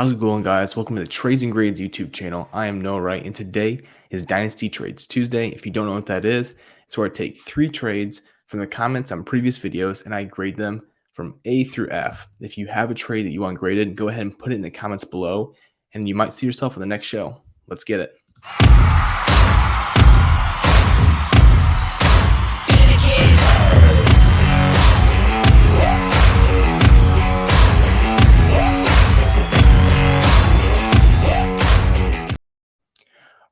How's it going, guys? Welcome to the Trades and Grades YouTube channel. I am Noah Wright, and today is Dynasty Trades Tuesday. If you don't know what that is, it's where I take 3 trades from the comments on previous videos and I grade them from A through F. If you have a trade that you want graded, go ahead and put it in the comments below, and you might see yourself in the next show. Let's get it.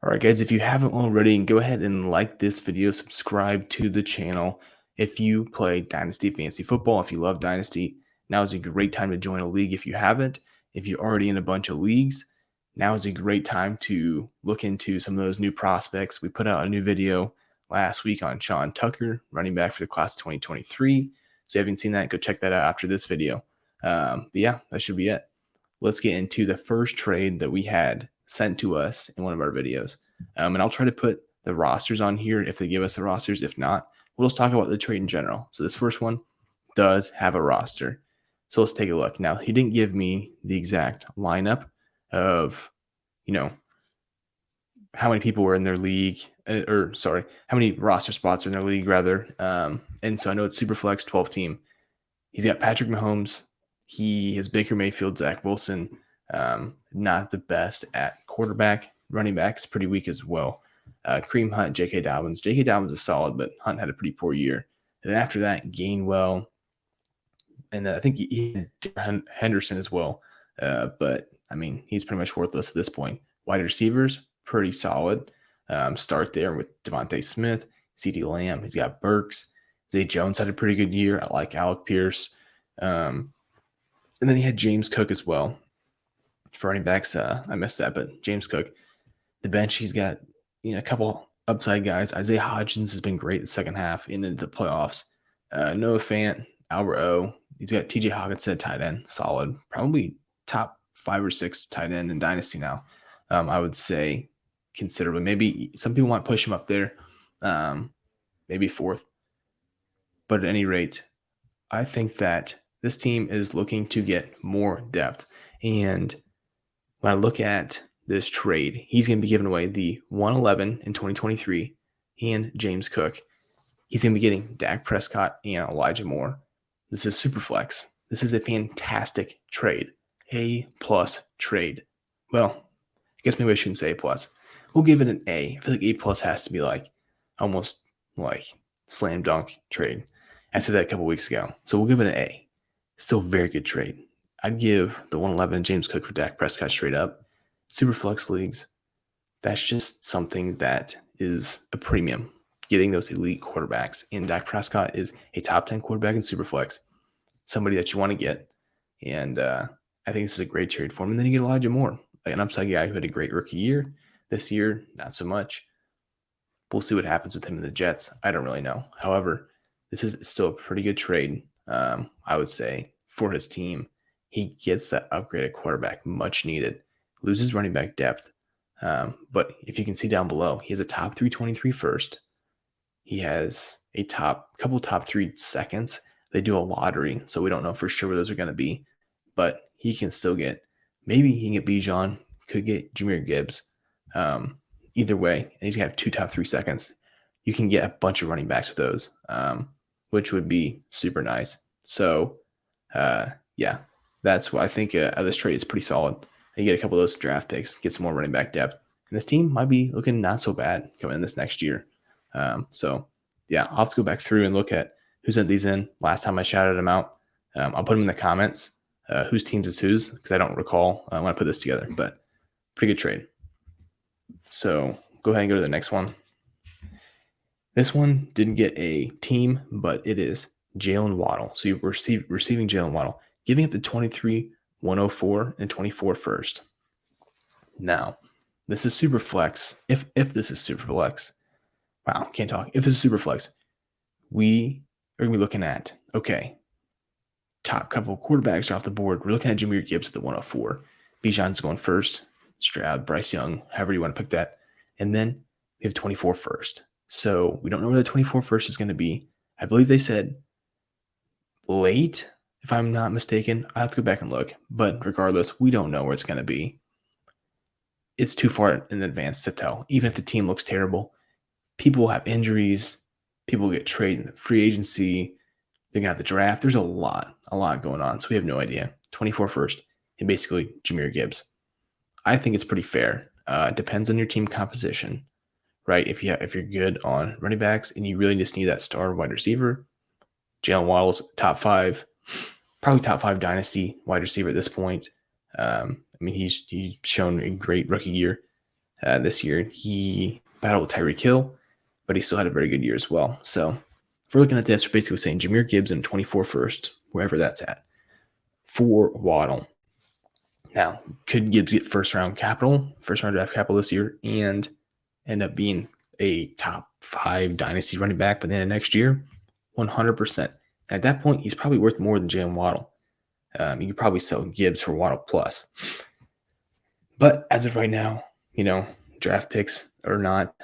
All right, guys, if you haven't already, go ahead and like this video, subscribe to the channel. If you play Dynasty Fantasy Football, if you love Dynasty, now is a great time to join a league if you haven't. If you're already in a bunch of leagues, now is a great time to look into some of those new prospects. We put out a new video last week on Sean Tucker, running back for the class of 2023. So if you haven't seen that, go check that out after this video. But yeah, that should be it. Let's get into the first trade that we had sent to us in one of our videos. And I'll try to put the rosters on here if they give us the rosters. If not, we'll just talk about the trade in general. So this first one does have a roster. So let's take a look. Now, he didn't give me the exact lineup of, how many people were in their league, how many roster spots are in their league, rather. And so I know it's Superflex 12 team. He's got Patrick Mahomes. He has Baker Mayfield, Zach Wilson. Not the best at quarterback. Running back is pretty weak as well. Kareem Hunt, J.K. Dobbins. J.K. Dobbins is solid, but Hunt had a pretty poor year. And then after that, Gainwell. And I think he had Henderson as well. But, I mean, he's pretty much worthless at this point. Wide receivers, pretty solid. Start there with Devontae Smith, CeeDee Lamb. He's got Burks. Zay Jones had a pretty good year. I like Alec Pierce. And then he had James Cook as well. For running backs, I missed that, but James Cook. The bench, he's got a couple upside guys. Isaiah Hodgins has been great the second half into the playoffs. Noah Fant, Albert O. He's got TJ Hawkinson, tight end, solid. Probably top 5 or 6 tight end in Dynasty now. I would say considerably. Maybe some people might push him up there, maybe 4th. But at any rate, I think that this team is looking to get more depth. And when I look at this trade, he's going to be giving away the 111 in 2023 and James Cook. He's going to be getting Dak Prescott and Elijah Moore. This is super flex. This is a fantastic trade. A+ trade. Well, I guess maybe I shouldn't say A+. We'll give it an A. I feel like A+ has to be almost like slam dunk trade. I said that a couple weeks ago. So we'll give it an A. Still a very good trade. I'd give the 111 James Cook for Dak Prescott straight up. Super flex leagues, that's just something that is a premium. Getting those elite quarterbacks. And Dak Prescott is a top 10 quarterback in super flex. Somebody that you want to get. And I think this is a great trade for him. And then you get Elijah Moore, an upside guy who had a great rookie year. This year, not so much. We'll see what happens with him in the Jets. I don't really know. However, this is still a pretty good trade, I would say, for his team. He gets that upgraded quarterback, much needed. Loses running back depth. But if you can see down below, he has a top 323 first. He has a couple top 3 seconds. They do a lottery, so we don't know for sure where those are going to be. But he can still maybe he can get Bijan, could get Jahmyr Gibbs. Either way, and he's going to have 2 top 3 seconds. You can get a bunch of running backs with those, which would be super nice. So, yeah, that's why I think this trade is pretty solid. You get a couple of those draft picks, get some more running back depth. And this team might be looking not so bad coming in this next year. So, yeah, I'll have to go back through and look at who sent these in. Last time I shouted them out. I'll put them in the comments, whose teams is whose, because I don't recall when I put this together. But pretty good trade. So, go ahead and go to the next one. This one didn't get a team, but it is Jaylen Waddle. So, you're receiving Jaylen Waddle, giving up the 23, 104 and 24 first. Now, this is super flex. If this is super flex, wow, can't talk. If this is super flex, we are going to be looking at, okay, top couple of quarterbacks are off the board. We're looking at Jahmyr Gibbs at the 104. Bijan's going first. Stroud, Bryce Young, however you want to pick that. And then we have 24 first. So we don't know where the 24 first is going to be. I believe they said late, if I'm not mistaken. I have to go back and look. But regardless, we don't know where it's going to be. It's too far in advance to tell. Even if the team looks terrible, people will have injuries. People will get traded in the free agency. They're going to have the draft. There's a lot going on. So we have no idea. 24 first, and basically Jahmyr Gibbs. I think it's pretty fair. Depends on your team composition, right? If you're good on running backs and you really just need that star wide receiver, Jaylen Waddle's probably top 5 dynasty wide receiver at this point. I mean, he's shown a great rookie year this year. He battled with Tyreek Hill, but he still had a very good year as well. So if we're looking at this, we're basically saying Jahmyr Gibbs in 24 first, wherever that's at, for Waddle. Now, could Gibbs get first round draft capital this year and end up being a top 5 dynasty running back by the end of next year? 100%. And at that point, he's probably worth more than Jaylen Waddle. You could probably sell Gibbs for Waddle plus. But as of right now, draft picks are not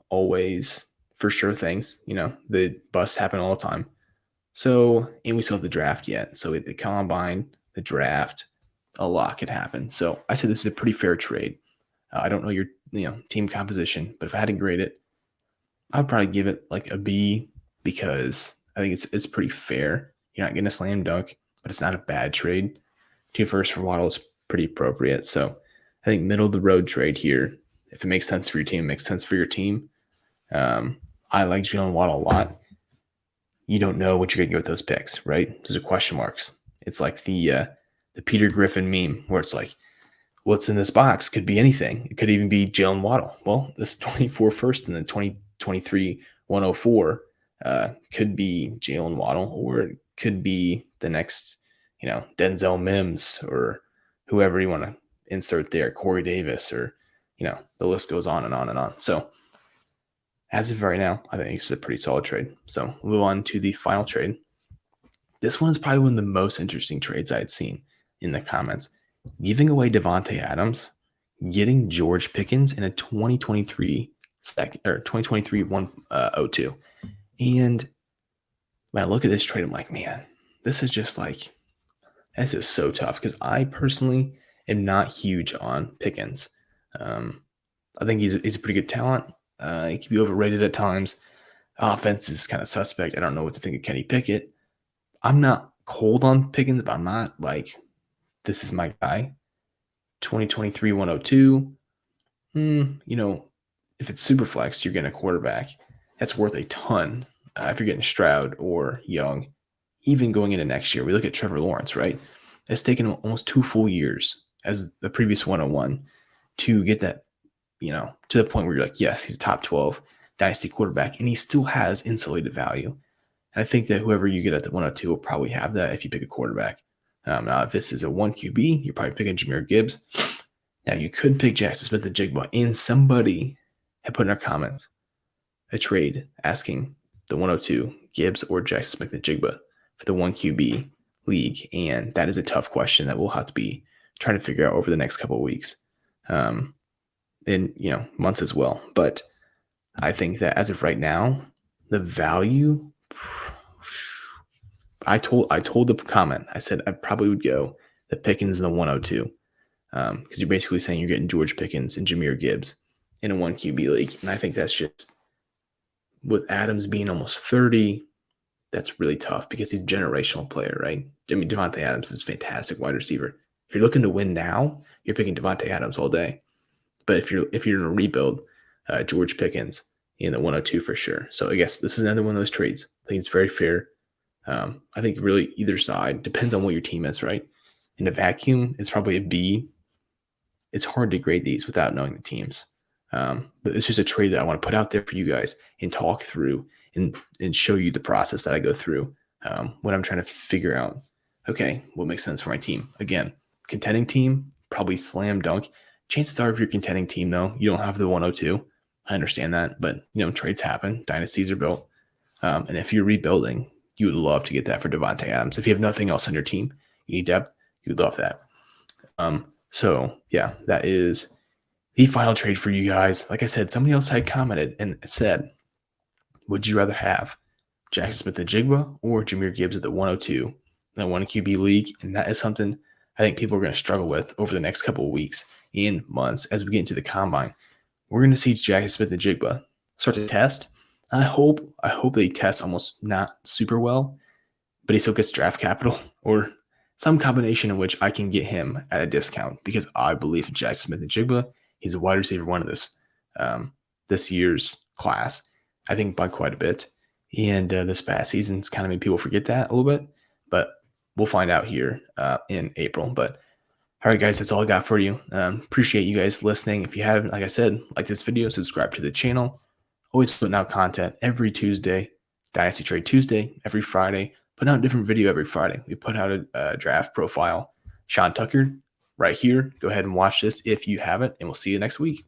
always for sure things. The busts happen all the time. So, and we still have the draft yet. So the combine, the draft, a lot could happen. So I said this is a pretty fair trade. I don't know your team composition, but if I had to grade it, I'd probably give it like a B because I think it's pretty fair. You're not getting a slam dunk, but it's not a bad trade. 2 firsts for Waddle is pretty appropriate. So I think middle of the road trade here. If it makes sense for your team, it makes sense for your team. I like Jaylen Waddle a lot. You don't know what you're going to get with those picks, right? Those are question marks. It's like the Peter Griffin meme where it's like, what's in this box could be anything. It could even be Jaylen Waddle. Well, this 24 first and the 2023 104 could be Jaylen Waddle, or it could be the next, Denzel Mims or whoever you want to insert there, Corey Davis, or, the list goes on and on and on. So as of right now, I think it's a pretty solid trade. So we'll move on to the final trade. This one is probably one of the most interesting trades I had seen in the comments. Giving away Davante Adams, getting George Pickens in a 2023 102. And when I look at this trade, I'm like, man, this is so tough because I personally am not huge on Pickens. I think he's a pretty good talent. He can be overrated at times. Offense is kind of suspect. I don't know what to think of Kenny Pickett. I'm not cold on Pickens, but I'm not like, this is my guy. 2023 102. If it's super flex, you're getting a quarterback that's worth a ton. If you're getting Stroud or Young, even going into next year, we look at Trevor Lawrence, right? It's taken him almost 2 full years as the previous 101 to get that, to the point where you're like, yes, he's a top 12 dynasty quarterback, and he still has insulated value. And I think that whoever you get at the 102 will probably have that if you pick a quarterback. Now, if this is a 1 QB, you're probably picking Jahmyr Gibbs. Now, you could pick Jackson Smith-Njigba, and somebody had put in our comments a trade asking the 102 Gibbs or Jackson Smith-Njigba for the 1 QB league, and that is a tough question that we'll have to be trying to figure out over the next couple of weeks, and months as well. But I think that as of right now, the value. I told the comment. I said I probably would go the Pickens in the 102 because you're basically saying you're getting George Pickens and Jahmyr Gibbs in a 1 QB league, and I think that's just with Adams being almost 30. That's really tough because he's a generational player, right? I mean, Davante Adams is a fantastic wide receiver. If you're looking to win now, you're picking Davante Adams all day. But if you're in a rebuild, George Pickens in the 102 for sure. So I guess this is another one of those trades. I think it's very fair. I think really either side depends on what your team is, right? In a vacuum, it's probably a B. It's hard to grade these without knowing the teams. But it's just a trade that I want to put out there for you guys and talk through and show you the process that I go through when I'm trying to figure out, okay, what makes sense for my team. Again, contending team, probably slam dunk. Chances are if you're a contending team, though, you don't have the 102. I understand that, but, trades happen. Dynasties are built. And if you're rebuilding, you would love to get that for Davante Adams. If you have nothing else on your team, you need depth, you'd love that. So, yeah, that is the final trade for you guys. Like I said, somebody else had commented and said, would you rather have Jackson Smith-Njigba or Jahmyr Gibbs at the 102 that 1 QB league. And that is something I think people are going to struggle with over the next couple of weeks and months as we get into the combine. We're going to see Jackson Smith-Njigba start to test. I hope they test almost not super well, but he still gets draft capital or some combination in which I can get him at a discount because I believe in Jackson Smith-Njigba. He's a wide receiver one of this year's class, I think by quite a bit. And this past season's kind of made people forget that a little bit, but we'll find out here in April. But all right, guys, that's all I got for you. Appreciate you guys listening. If you haven't, like I said, like this video, subscribe to the channel. Always putting out content every Tuesday, Dynasty Trade Tuesday, every Friday. Put out a different video every Friday. We put out a draft profile. Sean Tucker right here. Go ahead and watch this if you haven't, and we'll see you next week.